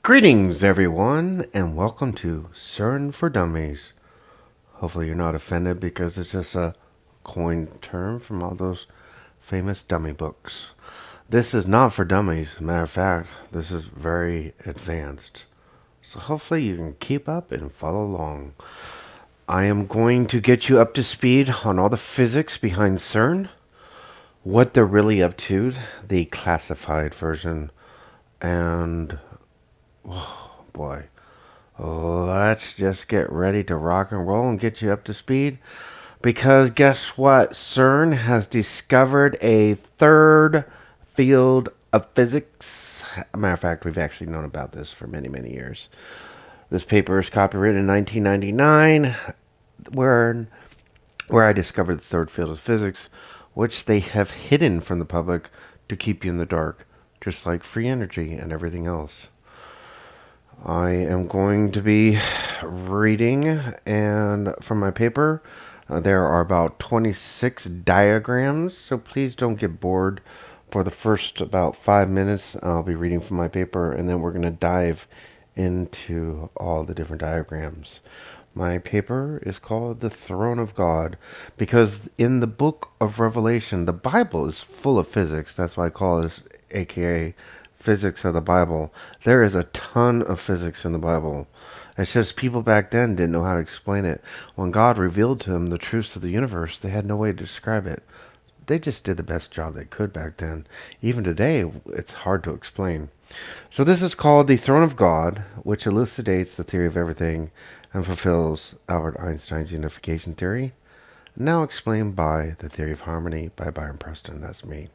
Greetings, everyone, and welcome to CERN for Dummies. Hopefully, you're not offended because it's just a coined term from all those famous dummy books. This is not for dummies. As a matter of fact, this is very advanced. So, hopefully, you can keep up and follow along. I am going to get you up to speed on all the physics behind CERN, what they're really up to, the classified version, and oh boy. Let's just get ready to rock and roll and get you up to speed. Because guess what? CERN has discovered a third field of physics. As a matter of fact, we've actually known about this for many, many years. This paper is copyrighted in 1999, where I discovered the third field of physics, which they have hidden from the public to keep you in the dark, just like free energy and everything else. I am going to be reading, and from my paper, there are about 26 diagrams, so please don't get bored. For the first about 5 minutes, I'll be reading from my paper, and then we're going to dive into all the different diagrams. My paper is called The Throne of God, because in the book of Revelation, the Bible is full of physics. That's why I call this aka physics of the Bible. There is a ton of physics in the Bible. It's just people back then didn't know how to explain it. When God revealed to them the truths of the universe, they had no way to describe it. They just did the best job they could back then. Even today, it's hard to explain. So this is called the Throne of God, which elucidates the theory of everything and fulfills Albert Einstein's unification theory. Now explained by the theory of harmony by Byron Preston. That's me.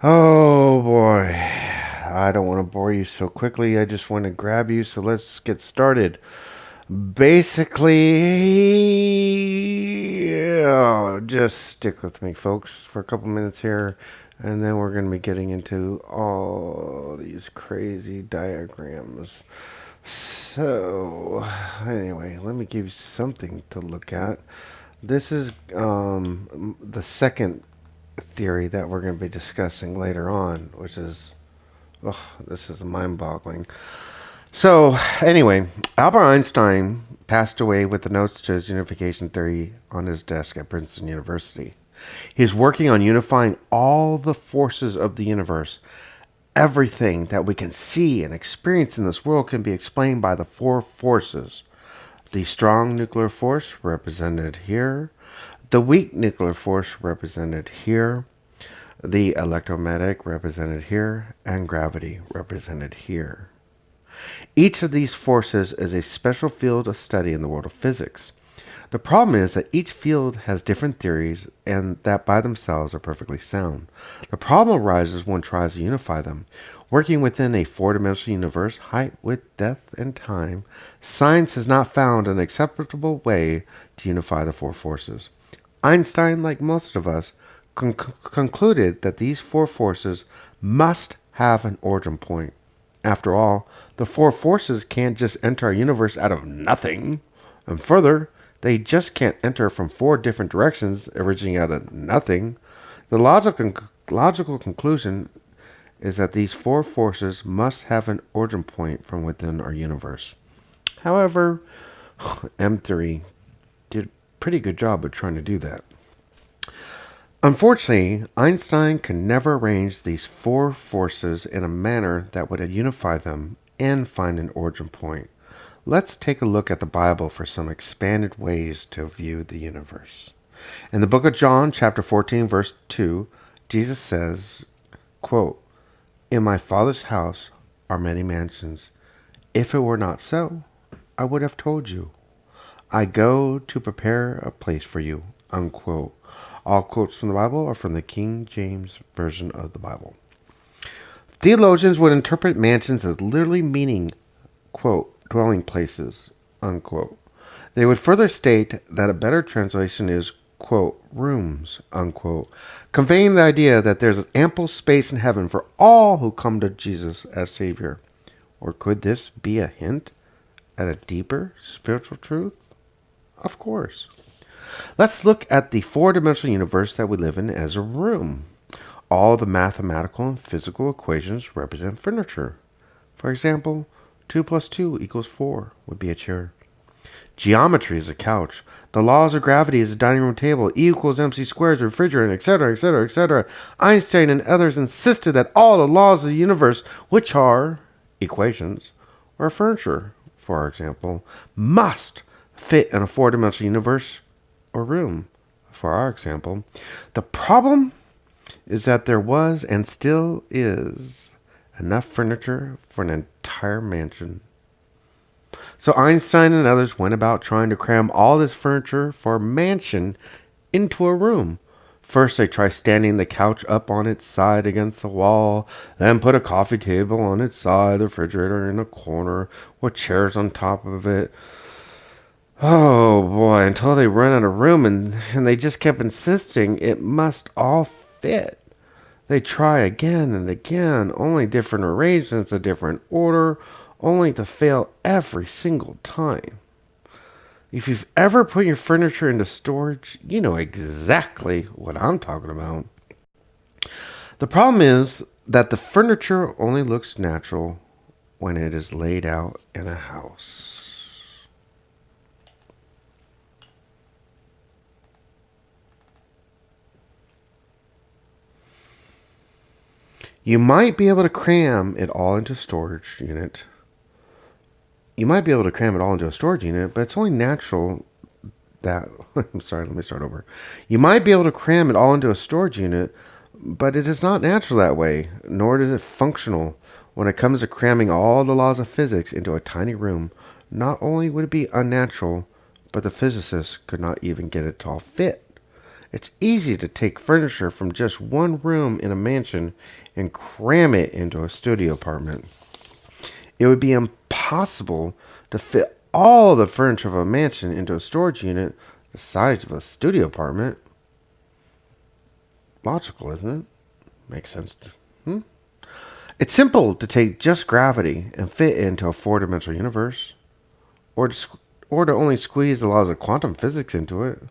Oh boy, I don't want to bore you so quickly. I just want to grab you, so let's get started. Basically, yeah, just stick with me, folks, for a couple minutes here, and then we're going to be getting into all these crazy diagrams. So, anyway, let me give you something to look at. This is the second theory that we're going to be discussing later on, which is, oh, this is mind-boggling. So, anyway, Albert Einstein passed away with the notes to his unification theory on his desk at Princeton University. He's working on unifying all the forces of the universe. Everything that we can see and experience in this world can be explained by the four forces. The strong nuclear force, represented here. The weak nuclear force, represented here. The electromagnetic, represented here. And gravity, represented here. Each of these forces is a special field of study in the world of physics. The problem is that each field has different theories and that by themselves are perfectly sound. The problem arises when one tries to unify them. Working within a four-dimensional universe, height, width, depth, and time, science has not found an acceptable way to unify the four forces. Einstein, like most of us, concluded that these four forces must have an origin point. After all, the four forces can't just enter our universe out of nothing. And further, they just can't enter from four different directions originating out of nothing. The logical conclusion is that these four forces must have an origin point from within our universe. However, M3 did a pretty good job of trying to do that. Unfortunately, Einstein could never arrange these four forces in a manner that would unify them and find an origin point. Let's take a look at the Bible for some expanded ways to view the universe. In the book of John, chapter 14, verse 2, Jesus says, quote, "In my Father's house are many mansions. If it were not so, I would have told you. I go to prepare a place for you," unquote. All quotes from the Bible are from the King James Version of the Bible. Theologians would interpret mansions as literally meaning, quote, dwelling places, unquote. They would further state that a better translation is, quote, rooms, unquote, conveying the idea that there's ample space in heaven for all who come to Jesus as Savior. Or could this be a hint at a deeper spiritual truth? Of course. Let's look at the four-dimensional universe that we live in as a room. All the mathematical and physical equations represent furniture. For example, 2 plus 2 equals 4 would be a chair. Geometry is a couch. The laws of gravity is a dining room table. E equals mc squared, refrigerator, etc., etc., etc. Einstein and others insisted that all the laws of the universe, which are equations, or furniture, for example, must fit in a four-dimensional universe or room, for our example. The problem is that there was and still is enough furniture for an entire mansion. So Einstein and others went about trying to cram all this furniture for a mansion into a room. First, they tried standing the couch up on its side against the wall, then put a coffee table on its side, the refrigerator in a corner, with chairs on top of it. Oh boy, until they ran out of room, and they just kept insisting it must all fit. They try again and again, only different arrangements, a different order, only to fail every single time. If you've ever put your furniture into storage, you know exactly what I'm talking about. The problem is that the furniture only looks natural when it is laid out in a house. You might be able to cram it all into a storage unit. But it's only natural that. I'm sorry, let me start over. You might be able to cram it all into a storage unit, but it is not natural that way, nor is it functional. When it comes to cramming all the laws of physics into a tiny room, not only would it be unnatural, but the physicists could not even get it to all fit. It's easy to take furniture from just one room in a mansion and cram it into a studio apartment. It would be impossible to fit all the furniture of a mansion into a storage unit the size of a studio apartment. Logical, isn't it? Makes sense. It's simple to take just gravity and fit it into a four-dimensional universe, or to only squeeze the laws of quantum physics into it.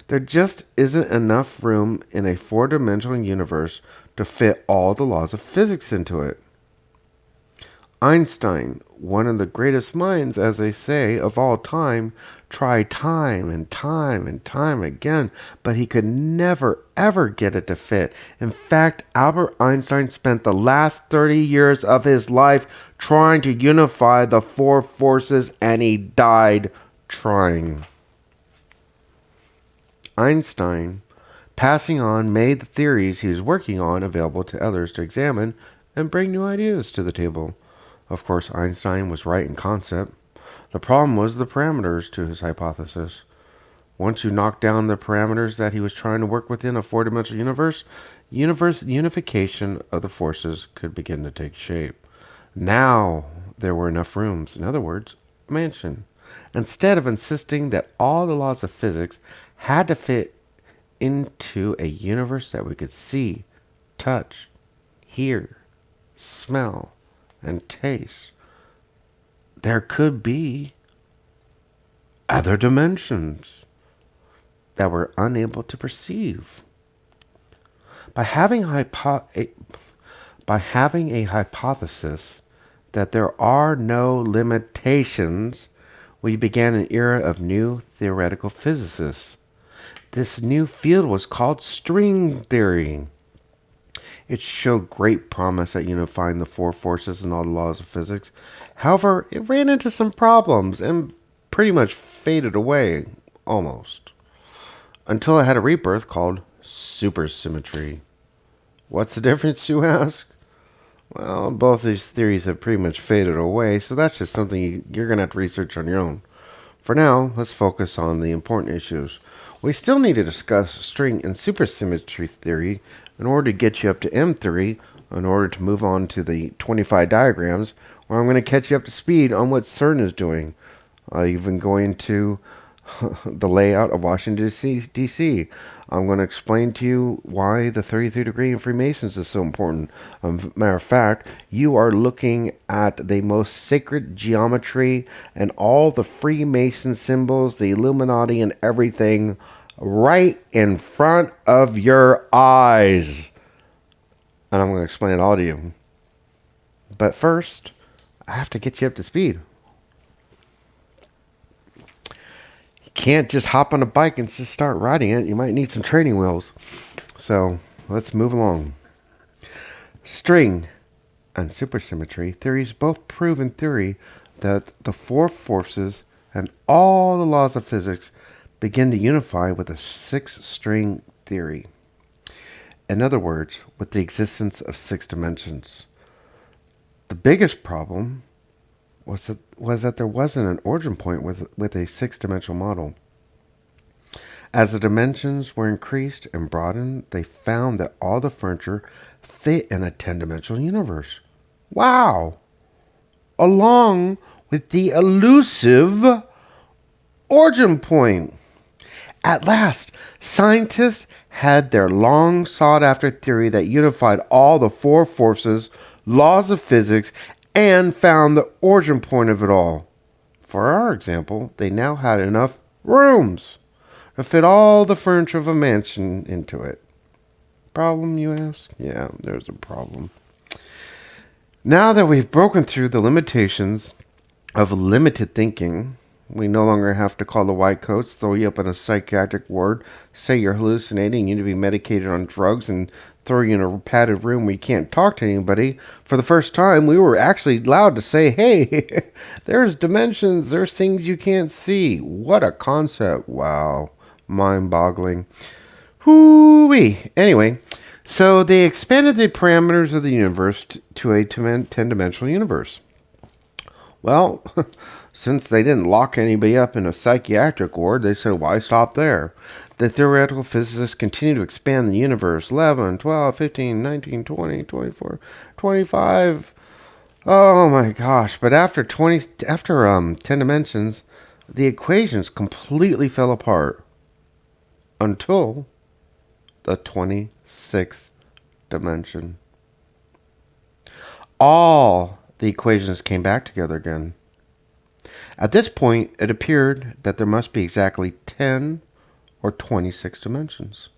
There just isn't enough room in a four-dimensional universe to fit all the laws of physics into it. Einstein, one of the greatest minds, as they say, of all time, tried time and time and time again, but he could never ever get it to fit. In fact, Albert Einstein spent the last 30 years of his life trying to unify the four forces, and he died trying. Einstein, passing on, made the theories he was working on available to others to examine and bring new ideas to the table. Of course, Einstein was right in concept. The problem was the parameters to his hypothesis. Once you knocked down the parameters that he was trying to work within a four-dimensional unification of the forces could begin to take shape. Now there were enough rooms, in other words, a mansion. Instead of insisting that all the laws of physics had to fit into a universe that we could see, touch, hear, smell, and taste, there could be other dimensions that we're unable to perceive. By having a hypothesis that there are no limitations, we began an era of new theoretical physicists. This new field was called string theory. It showed great promise at unifying the four forces and all the laws of physics. However, it ran into some problems and pretty much faded away, almost, until it had a rebirth called supersymmetry. What's the difference, you ask? Well, both these theories have pretty much faded away, so that's just something you're going to have to research on your own. For now, let's focus on the important issues. We still need to discuss string and supersymmetry theory in order to get you up to M3, in order to move on to the 25 diagrams, where I'm going to catch you up to speed on what CERN is doing. Even going to the layout of Washington, D.C. I'm going to explain to you why the 33 degree in Freemasons is so important. Matter of fact, you are looking at the most sacred geometry and all the Freemason symbols, the Illuminati and everything right in front of your eyes. And I'm going to explain it all to you. But first, I have to get you up to speed. You can't just hop on a bike and just start riding it. You might need some training wheels. So let's move along. String and supersymmetry theories both prove in theory that the four forces and all the laws of physics begin to unify with a six-string theory. In other words, with the existence of six dimensions. The biggest problem was that there wasn't an origin point with a six-dimensional model. As the dimensions were increased and broadened, they found that all the furniture fit in a 10-dimensional universe. Wow! Along with the elusive origin point. At last, scientists had their long sought-after theory that unified all the four forces, laws of physics, and found the origin point of it all. For our example, they now had enough rooms to fit all the furniture of a mansion into it. Problem, you ask? Yeah, there's a problem. Now that we've broken through the limitations of limited thinking, we no longer have to call the white coats, throw you up in a psychiatric ward, say you're hallucinating, you need to be medicated on drugs, and throw you in a padded room where you can't talk to anybody. For the first time, we were actually allowed to say, hey, there's dimensions, there's things you can't see. What a concept. Wow. Mind-boggling. Hoo-wee. Anyway, so they expanded the parameters of the universe to a 10-dimensional universe. Well, since they didn't lock anybody up in a psychiatric ward, they said, why stop there? The theoretical physicists continue to expand the universe. 11, 12, 15, 19, 20, 24, 25. Oh my gosh. But after 10 dimensions, the equations completely fell apart until the 26th dimension. All the equations came back together again. At this point, it appeared that there must be exactly 10 or 26 dimensions.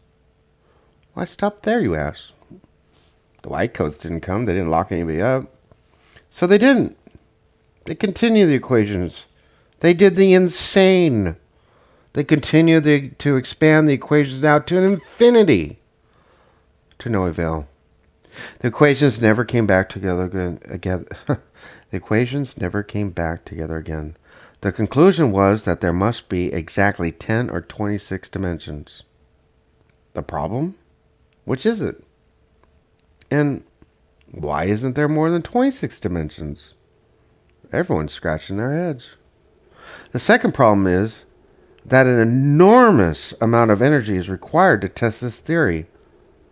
Why stop there, you ask? The white coats didn't come. They didn't lock anybody up. So they didn't. They continued the equations. They did the insane. They continued to expand the equations out to an infinity. To no avail. The equations never came back together again. The equations never came back together again. The conclusion was that there must be exactly 10 or 26 dimensions. The problem? Which is it? And why isn't there more than 26 dimensions? Everyone's scratching their heads. The second problem is that an enormous amount of energy is required to test this theory.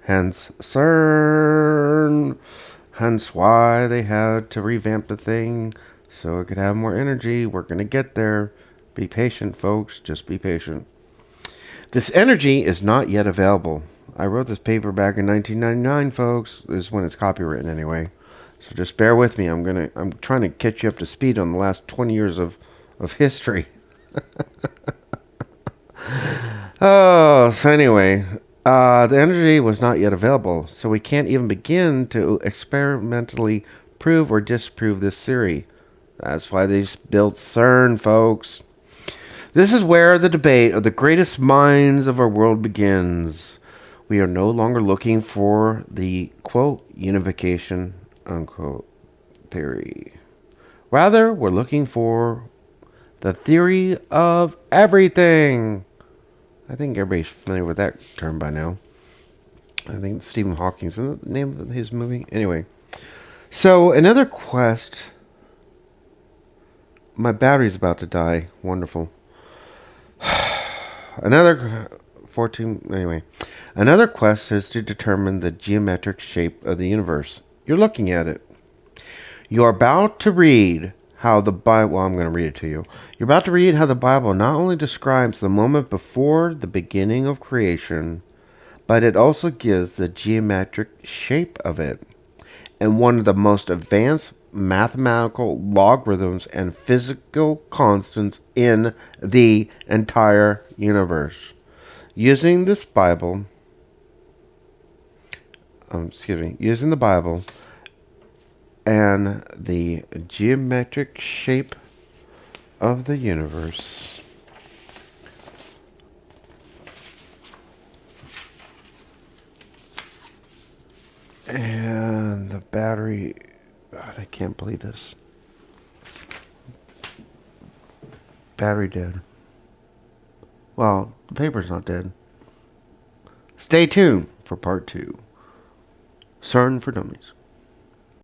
Hence CERN. Hence why they had to revamp the thing so it could have more energy. We're going to get there. Be patient, folks. Just be patient. This energy is not yet available. I wrote this paper back in 1999, folks. This is when it's copywritten anyway. So just bear with me. I'm trying to catch you up to speed on the last 20 years of history. Oh, so anyway, the energy was not yet available, so we can't even begin to experimentally prove or disprove this theory. That's why they built CERN, folks. This is where the debate of the greatest minds of our world begins. We are no longer looking for the, quote, unification, unquote, theory. Rather, we're looking for the theory of everything. I think everybody's familiar with that term by now. I think Stephen Hawking, isn't the name of his movie? Anyway. So, another quest. My battery's about to die. Wonderful. Another 14. Anyway. Another quest is to determine the geometric shape of the universe. You're looking at it. You are about to read how the Bible, well, I'm going to read it to you. You're about to read how the Bible not only describes the moment before the beginning of creation, but it also gives the geometric shape of it, and one of the most advanced mathematical logarithms and physical constants in the entire universe. Using the Bible, and the geometric shape of the universe. And the battery, God, I can't believe this. Battery dead. Well, the paper's not dead. Stay tuned for part 2. CERN for Dummies.